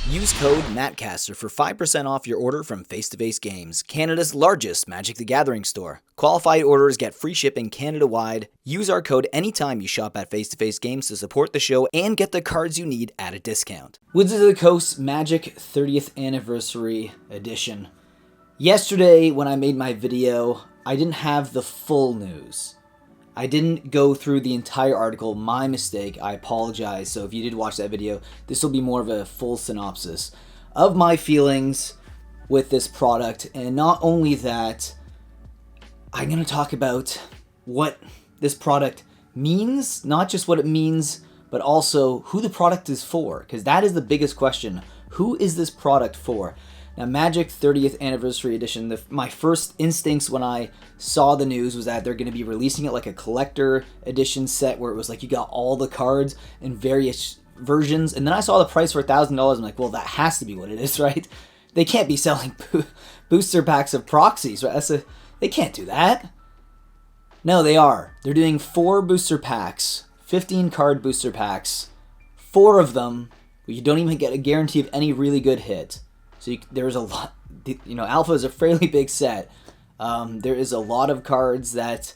Use code Mattcaster for 5% off your order from Face to Face Games, Canada's largest Magic the Gathering store. Qualified orders get free shipping Canada-wide. Use our code anytime you shop at Face to Face Games to support the show and get the cards you need at a discount. Wizards of the Coast Magic 30th Anniversary Edition. Yesterday, when I made my video, I didn't have the full news. I didn't go through the entire article. My mistake. I apologize. So if you did watch that video, this will be more of a full synopsis of my feelings with this product. And not only that, I'm going to talk about what this product means, not just what it means, but also who the product is for, because that is the biggest question. Who is this product for? Now, Magic 30th Anniversary Edition, my first instincts when I saw the news was that they're going to be releasing it like a collector edition set where it was like you got all the cards in various versions. And then I saw the price for $1,000. I'm like, well, that has to be what it is, right? They can't be selling booster packs of proxies, right? They can't do that. No, they are. They're doing 4 booster packs, 15 card booster packs, 4 of them where you don't even get a guarantee of any really good hit. So there's a lot, Alpha is a fairly big set. There is a lot of cards that,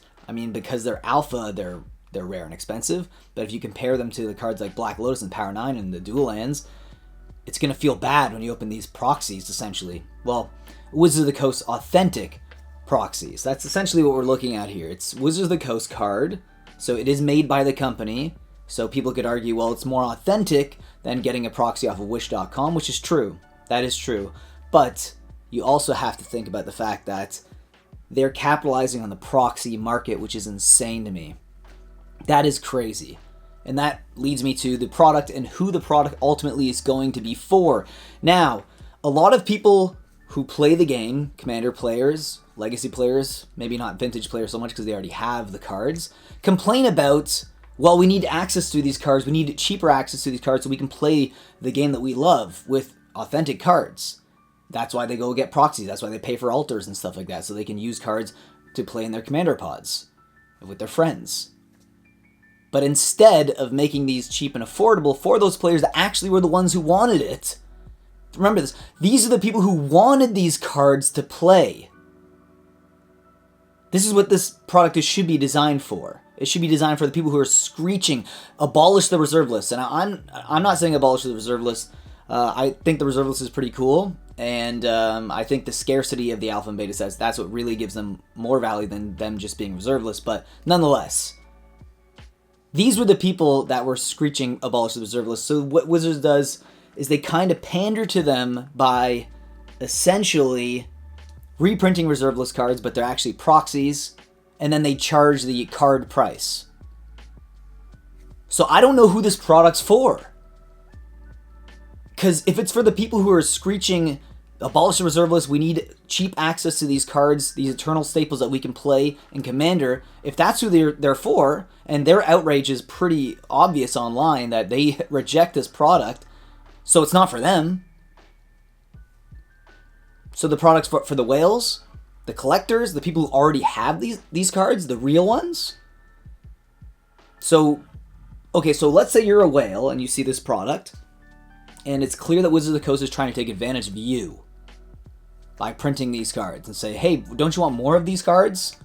because they're Alpha, they're rare and expensive. But if you compare them to the cards like Black Lotus and Power 9 and the dual lands, it's going to feel bad when you open these proxies, essentially. Well, Wizards of the Coast authentic proxies. That's essentially what we're looking at here. It's Wizards of the Coast card, so it is made by the company. So people could argue, well, it's more authentic than getting a proxy off of Wish.com, which is true. That is true. But you also have to think about the fact that they're capitalizing on the proxy market, which is insane to me. That is crazy. And that leads me to the product and who the product ultimately is going to be for. Now, a lot of people who play the game, Commander players, Legacy players, maybe not Vintage players so much because they already have the cards, complain about, well, we need access to these cards. We need cheaper access to these cards so we can play the game that we love with authentic cards. That's why they go get proxies. That's why they pay for altars and stuff like that, so they can use cards to play in their commander pods with their friends. But instead of making these cheap and affordable for those players that actually were the ones who wanted it, remember this, these are the people who wanted these cards to play. This is what this product should be designed for. It should be designed for the people who are screeching, abolish the reserve list. And I'm not saying abolish the reserve list. I think the reserve list is pretty cool, and I think the scarcity of the alpha and beta sets, that's what really gives them more value than them just being reserve list. But nonetheless, these were the people that were screeching abolish the reserve list. So what Wizards does is they kind of pander to them by essentially reprinting reserve list cards, but they're actually proxies, and then they charge the card price. So I don't know who this product's for. Because if it's for the people who are screeching, abolish the reserve list, we need cheap access to these cards, these eternal staples that we can play in Commander, if that's who they're for, and their outrage is pretty obvious online that they reject this product, so it's not for them. So the product's for the whales, the collectors, the people who already have these cards, the real ones. So, okay, so let's say you're a whale and you see this product, and it's clear that Wizards of the Coast is trying to take advantage of you by printing these cards and say, hey, don't you want more of these cards?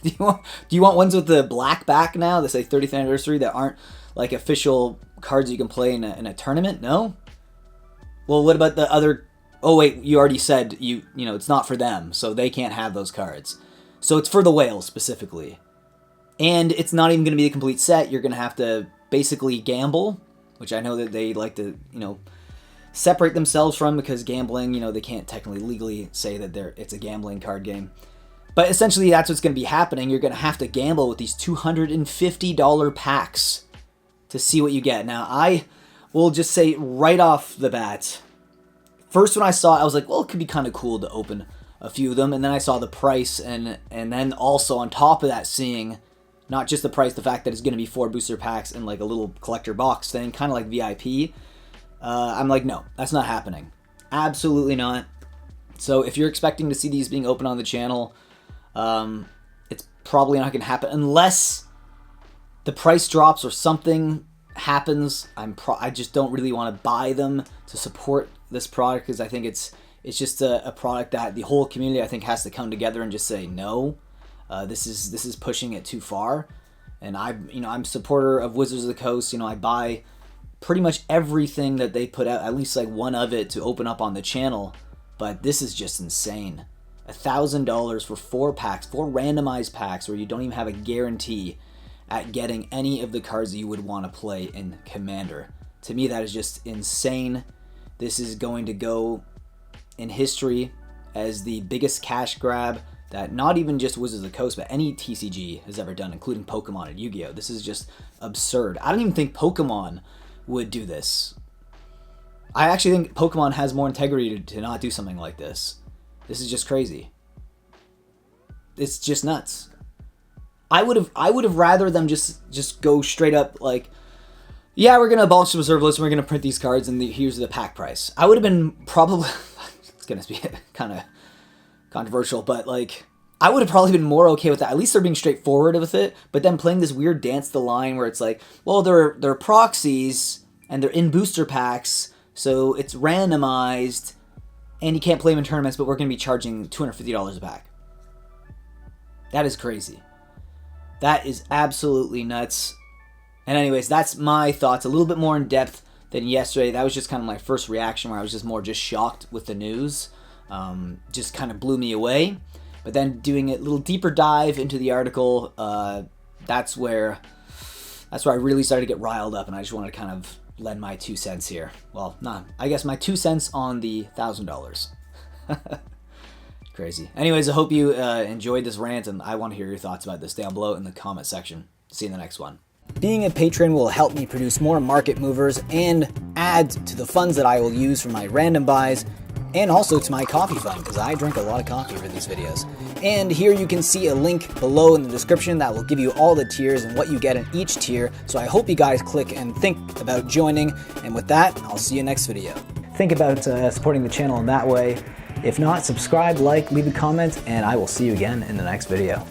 Do you want ones with the black back now that say 30th anniversary that aren't like official cards you can play in a tournament? No? Well, what about the other? Oh, wait, you already said it's not for them, so they can't have those cards. So it's for the whales specifically. And it's not even going to be a complete set. You're going to have to basically gamble, which I know that they like to, separate themselves from, because gambling, they can't technically legally say that it's a gambling card game. But essentially that's what's going to be happening. You're going to have to gamble with these $250 packs to see what you get. Now, I will just say right off the bat, first when I saw it, I was like, well, it could be kind of cool to open a few of them. And then I saw the price, and then also on top of that, seeing not just the price, the fact that it's going to be 4 booster packs and like a little collector box thing, kind of like VIP. I'm like, no, that's not happening. Absolutely not. So if you're expecting to see these being open on the channel, it's probably not going to happen unless the price drops or something happens, I just don't really want to buy them to support this product, because I think it's just a product that the whole community, I think, has to come together and just say no. This is pushing it too far. And I'm a supporter of Wizards of the Coast. I buy pretty much everything that they put out, at least like one of it, to open up on the channel. But this is just insane. $1,000 for 4 packs, 4 randomized packs, where you don't even have a guarantee at getting any of the cards that you would want to play in Commander. To me, that is just insane. This is going to go in history as the biggest cash grab that not even just Wizards of the Coast, but any TCG has ever done, including Pokemon and Yu-Gi-Oh! This is just absurd. I don't even think Pokemon would do this. I actually think Pokemon has more integrity to not do something like this. This is just crazy. It's just nuts. I would have rather them just go straight up like, yeah, we're gonna abolish the reserve list and we're gonna print these cards and here's the pack price. I would have been probably it's gonna be kind of controversial, but like I would have probably been more okay with that. At least they're being straightforward with it. But then playing this weird dance the line where it's like, well, they're proxies and they're in booster packs, so it's randomized, and you can't play them in tournaments, but we're gonna be charging $250 a pack. That is crazy. That is absolutely nuts. And anyways, that's my thoughts, a little bit more in depth than yesterday. That was just kind of my first reaction, where I was just shocked with the news. Just kind of blew me away. But then doing a little deeper dive into the article, that's where I really started to get riled up, and I just wanted to kind of lend my 2 cents here. Well, I guess my 2 cents on the $1,000. Crazy. Anyways, I hope you enjoyed this rant, and I want to hear your thoughts about this down below in the comment section. See you in the next one. Being a patron will help me produce more market movers and add to the funds that I will use for my random buys, and also to my coffee fund, because I drink a lot of coffee for these videos. And here you can see a link below in the description that will give you all the tiers and what you get in each tier. So I hope you guys click and think about joining. And with that, I'll see you next video. Think about supporting the channel in that way. If not, subscribe, like, leave a comment, and I will see you again in the next video.